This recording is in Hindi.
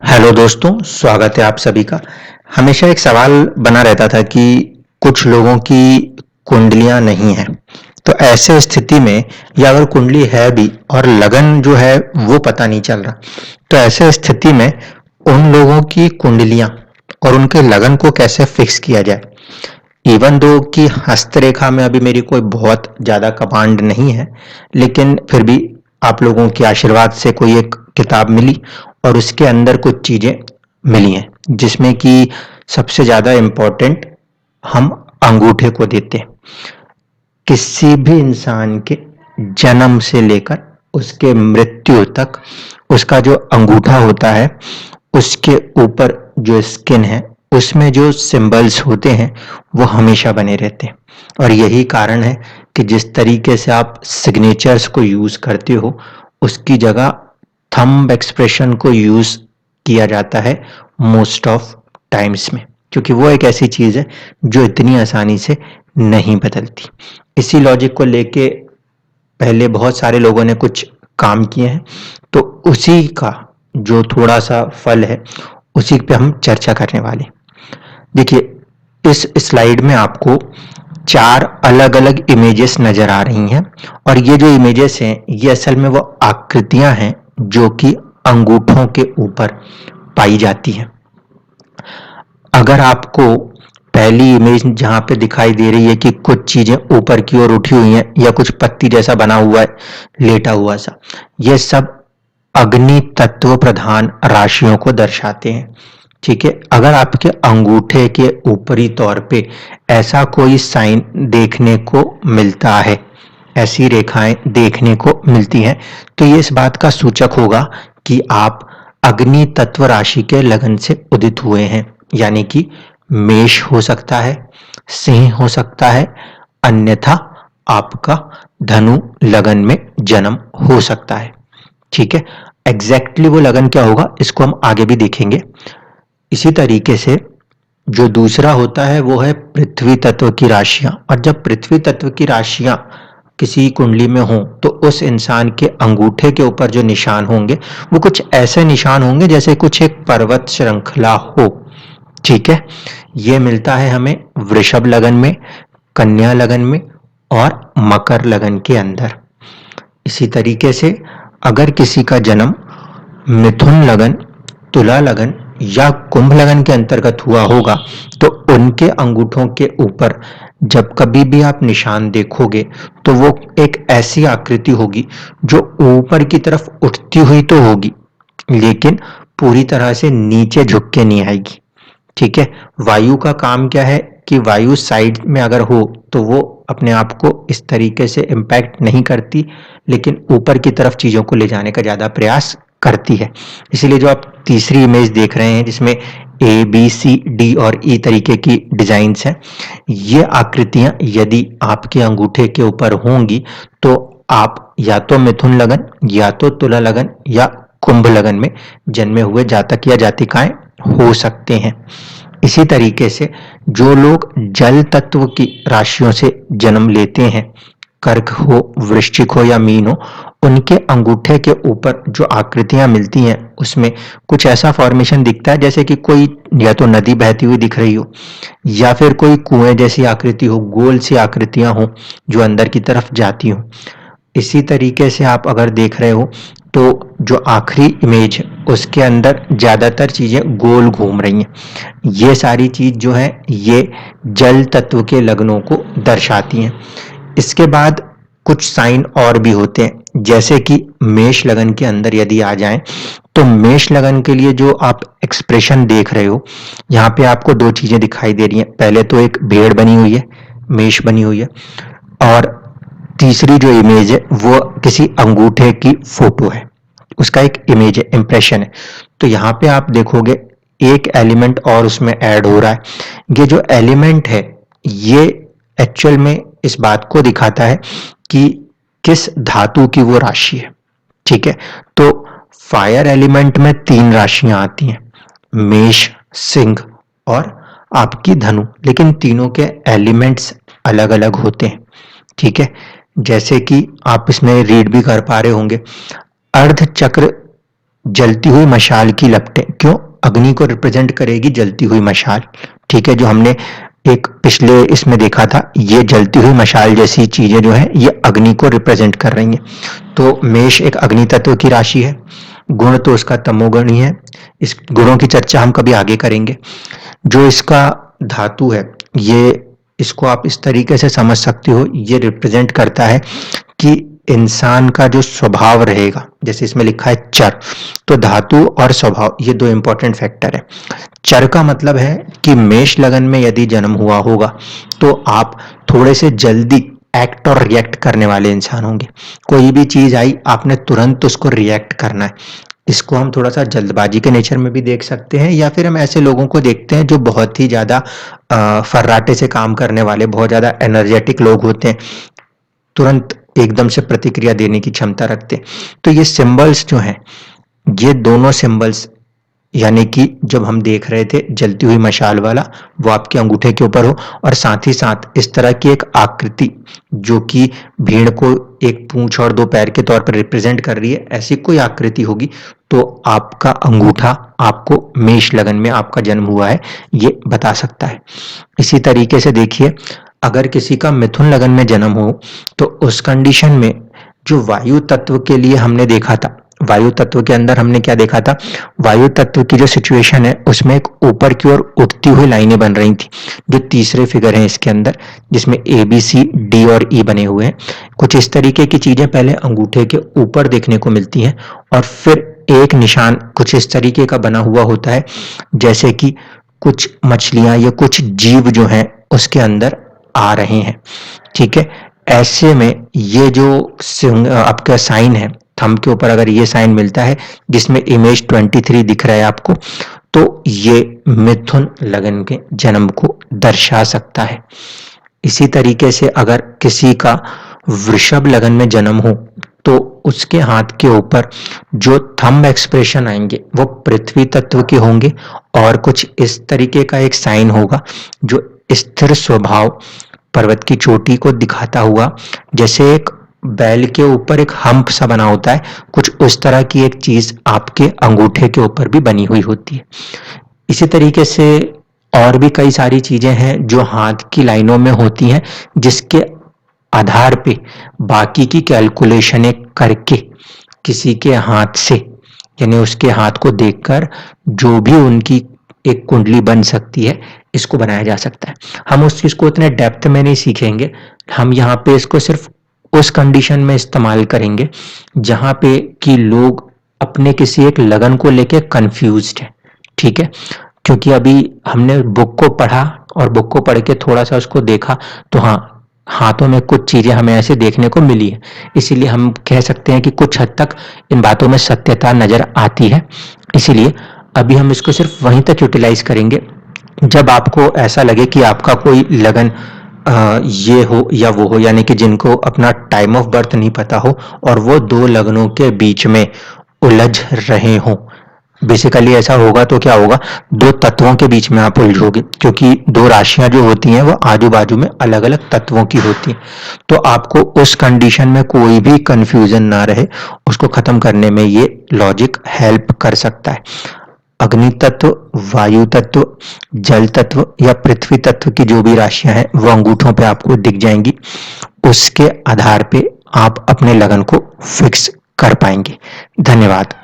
हेलो दोस्तों, स्वागत है आप सभी का। हमेशा एक सवाल बना रहता था कि कुछ लोगों की कुंडलियां नहीं हैं, तो ऐसे स्थिति में या अगर कुंडली है भी और लगन जो है वो पता नहीं चल रहा, तो ऐसे स्थिति में उन लोगों की कुंडलियां और उनके लगन को कैसे फिक्स किया जाए। इवन दो कि हस्तरेखा में अभी मेरी कोई बहुत ज्यादा कमांड नहीं है, लेकिन फिर भी आप लोगों के आशीर्वाद से कोई एक किताब मिली और उसके अंदर कुछ चीजें मिली हैं, जिसमें कि सबसे ज्यादा इम्पोर्टेंट हम अंगूठे को देते हैं। किसी भी इंसान के जन्म से लेकर उसके मृत्यु तक उसका जो अंगूठा होता है, उसके ऊपर जो स्किन है, उसमें जो सिंबल्स होते हैं वो हमेशा बने रहते हैं। और यही कारण है कि जिस तरीके से आप सिग्नेचर्स को यूज करते हो, उसकी जगह थंब एक्सप्रेशन को यूज किया जाता है मोस्ट ऑफ टाइम्स में, क्योंकि वो एक ऐसी चीज है जो इतनी आसानी से नहीं बदलती। इसी लॉजिक को लेके पहले बहुत सारे लोगों ने कुछ काम किए हैं, तो उसी का जो थोड़ा सा फल है उसी पे हम चर्चा करने वाले। देखिए, इस स्लाइड में आपको 4 अलग-अलग इमेजेस नजर आ रही हैं, और ये जो इमेजेस हैं ये असल में वो आकृतियां हैं जो कि अंगूठों के ऊपर पाई जाती हैं। अगर आपको पहली इमेज जहां पे दिखाई दे रही है कि कुछ चीजें ऊपर की ओर उठी हुई हैं या कुछ पत्ती जैसा बना हुआ है, लेटा हुआ सा, ये सब अग्नि तत्व प्रधान राशियों को दर्शाते हैं। ठीक है, अगर आपके अंगूठे के ऊपरी तौर पे ऐसा कोई साइन देखने को मिलता है, ऐसी रेखाएं देखने को मिलती हैं, तो ये इस बात का सूचक होगा कि आप अग्नि तत्व राशि के लगन से उदित हुए हैं। यानी कि मेष हो सकता है, सिंह हो सकता है, अन्यथा आपका धनु लगन में जन्म हो सकता है। ठीक है, एग्जैक्टली वो लगन क्या होगा इसको हम आगे भी देखेंगे। इसी तरीके से जो दूसरा होता है वो है पृथ्वी तत्व की राशियां, और जब पृथ्वी तत्व की राशियां किसी कुंडली में हो तो उस इंसान के अंगूठे के ऊपर जो निशान होंगे वो कुछ ऐसे निशान होंगे जैसे कुछ एक पर्वत श्रृंखला हो। ठीक है, ये मिलता है हमें वृषभ लगन में, कन्या लगन में और मकर लगन के अंदर। इसी तरीके से अगर किसी का जन्म मिथुन लगन, तुला लगन या कुंभ लगन के अंतर्गत हुआ होगा, तो उनके अंगूठों के ऊपर जब कभी भी आप निशान देखोगे तो वो एक ऐसी आकृति होगी जो ऊपर की तरफ उठती हुई तो होगी, लेकिन पूरी तरह से नीचे झुक के नहीं आएगी। ठीक है, वायु का काम क्या है कि वायु साइड में अगर हो तो वो अपने आप को इस तरीके से इम्पैक्ट नहीं करती, लेकिन ऊपर की तरफ चीजों को ले जाने का ज्यादा प्रयास करती है। इसीलिए जो आप तीसरी इमेज देख रहे हैं जिसमें ए बी सी डी और ई तरीके की डिजाइन्स हैं, ये आकृतियां यदि आपके अंगूठे के ऊपर होंगी तो आप या तो मिथुन लगन या तो तुला लगन या कुंभ लगन में जन्मे हुए जातक या जातिकाएं हो सकते हैं। इसी तरीके से जो लोग जल तत्व की राशियों से जन्म लेते हैं, कर्क हो, वृश्चिक हो या मीन हो, उनके अंगूठे के ऊपर जो आकृतियां मिलती हैं उसमें कुछ ऐसा फॉर्मेशन दिखता है जैसे कि कोई या तो नदी बहती हुई दिख रही हो या फिर कोई कुएं जैसी आकृति हो, गोल सी आकृतियां हो जो अंदर की तरफ जाती हो। इसी तरीके से आप अगर देख रहे हो तो जो आखिरी इमेज है उसके अंदर ज्यादातर चीजें गोल घूम रही हैं। ये सारी चीज जो है ये जल तत्व के लग्नों को दर्शाती हैं। इसके बाद कुछ साइन और भी होते हैं, जैसे कि मेष लगन के अंदर यदि आ जाएं तो मेष लगन के लिए जो आप एक्सप्रेशन देख रहे हो, यहाँ पे आपको दो चीजें दिखाई दे रही हैं। पहले तो एक भेड़ बनी हुई है, मेष बनी हुई है, और तीसरी जो इमेज है वो किसी अंगूठे की फोटो है, उसका एक इमेज है, इंप्रेशन है। तो यहाँ पे आप देखोगे एक एलिमेंट और उसमें ऐड हो रहा है। ये जो एलिमेंट है ये एक्चुअल में इस बात को दिखाता है कि किस धातु की वो राशि है। ठीक है, तो फायर एलिमेंट में 3 राशियां आती हैं, मेष, सिंह और आपकी धनु, लेकिन तीनों के एलिमेंट्स अलग अलग होते हैं। ठीक है, जैसे कि आप इसमें रीड भी कर पा रहे होंगे, अर्ध चक्र जलती हुई मशाल की लपटें, क्यों? अग्नि को रिप्रेजेंट करेगी जलती हुई मशाल, ठीक है। जो हमने एक पिछले इसमें देखा था, ये जलती हुई मशाल जैसी चीजें जो है ये अग्नि को रिप्रेजेंट कर रही हैं। तो मेष एक अग्नि तत्व की राशि है, गुण तो उसका तमोगुणी है। इस गुणों की चर्चा हम कभी आगे करेंगे। जो इसका धातु है, ये इसको आप इस तरीके से समझ सकते हो, ये रिप्रेजेंट करता है कि इंसान का जो स्वभाव रहेगा, जैसे इसमें लिखा है चर, तो धातु और स्वभाव ये दो इंपॉर्टेंट फैक्टर है। चर का मतलब है कि मेष लगन में यदि जन्म हुआ होगा तो आप थोड़े से जल्दी एक्ट और रिएक्ट करने वाले इंसान होंगे। कोई भी चीज आई, आपने तुरंत उसको रिएक्ट करना है। इसको हम थोड़ा सा जल्दबाजी के नेचर में भी देख सकते हैं, या फिर हम ऐसे लोगों को देखते हैं जो बहुत ही ज्यादा फर्राटे से काम करने वाले, बहुत ज्यादा एनर्जेटिक लोग होते हैं, तुरंत एकदम से प्रतिक्रिया देने की क्षमता रखते हैं। तो ये सिंबल्स जो हैं, ये दोनों सिंबल्स, यानी कि जब हम देख रहे थे जलती हुई मशाल वाला, वो आपके अंगूठे के ऊपर हो, और साथ ही साथ इस तरह की एक आकृति जो कि भेड़ को एक पूंछ और दो पैर के तौर पर रिप्रेजेंट कर रही है, ऐसी कोई आकृति होगी तो आपका अंगूठा आपको मेष लगन में आपका जन्म हुआ है ये बता सकता है। इसी तरीके से देखिए, अगर किसी का मिथुन लगन में जन्म हो तो उस कंडीशन में जो वायु तत्व के लिए हमने देखा था, वायु तत्व के अंदर हमने क्या देखा था, वायु तत्व की जो सिचुएशन है उसमें एक ऊपर की ओर उठती हुई लाइनें बन रही थी, जो तीसरे फिगर है इसके अंदर, जिसमें ए बी सी डी और ई बने हुए हैं। कुछ इस तरीके की चीजें पहले अंगूठे के ऊपर देखने को मिलती हैं, और फिर एक निशान कुछ इस तरीके का बना हुआ होता है, जैसे कि कुछ मछलियां या कुछ जीव जो हैं उसके अंदर आ रहे हैं, ठीक है। ऐसे में ये जो आपका साइन है, थंब के ऊपर अगर ये साइन मिलता है जिसमें इमेज 23 दिख रहा है आपको, तो ये मिथुन लगन के जन्म को दर्शा सकता है। इसी तरीके से अगर किसी का वृषभ लगन में जन्म हो तो उसके हाथ के ऊपर जो थंब एक्सप्रेशन आएंगे वो पृथ्वी तत्व के होंगे, और कुछ इस तरीके का एक साइन होगा जो स्थिर स्वभाव, पर्वत की चोटी को दिखाता हुआ, जैसे एक बैल के ऊपर एक हम्प सा बना होता है, कुछ उस तरह की एक चीज आपके अंगूठे के ऊपर भी बनी हुई होती है। इसी तरीके से और भी कई सारी चीजें हैं जो हाथ की लाइनों में होती हैं, जिसके आधार पे बाकी की कैलकुलेशनें करके किसी के हाथ से, यानी उसके हाथ को देखकर जो भी उनकी एक कुंडली बन सकती है, इसको बनाया जा सकता है। हम उस चीज को इतने डेप्थ में नहीं सीखेंगे, हम यहाँ पे इसको सिर्फ उस कंडीशन में इस्तेमाल करेंगे जहां पे कि लोग अपने किसी एक लगन को लेके कंफ्यूज्ड है, ठीक है। क्योंकि अभी हमने बुक को पढ़ा और बुक को पढ़ के थोड़ा सा उसको देखा, तो हाँ, हाथों में कुछ चीजें हमें ऐसे देखने को मिली है, इसीलिए हम कह सकते हैं कि कुछ हद तक इन बातों में सत्यता नजर आती है। इसीलिए अभी हम इसको सिर्फ वहीं तक यूटिलाइज करेंगे जब आपको ऐसा लगे कि आपका कोई लगन ये हो या वो हो, यानी कि जिनको अपना टाइम ऑफ बर्थ नहीं पता हो और वो दो लगनों के बीच में उलझ रहे हों। बेसिकली ऐसा होगा तो क्या होगा, दो तत्वों के बीच में आप उलझोगे, क्योंकि दो राशियां जो होती हैं वो आजू बाजू में अलग अलग तत्वों की होती हैं। तो आपको उस कंडीशन में कोई भी कंफ्यूजन ना रहे, उसको खत्म करने में ये लॉजिक हेल्प कर सकता है। अग्नि तत्व, वायु तत्व, जल तत्व या पृथ्वी तत्व की जो भी राशियां हैं वो अंगूठों पे आपको दिख जाएंगी, उसके आधार पे आप अपने लगन को फिक्स कर पाएंगे। धन्यवाद।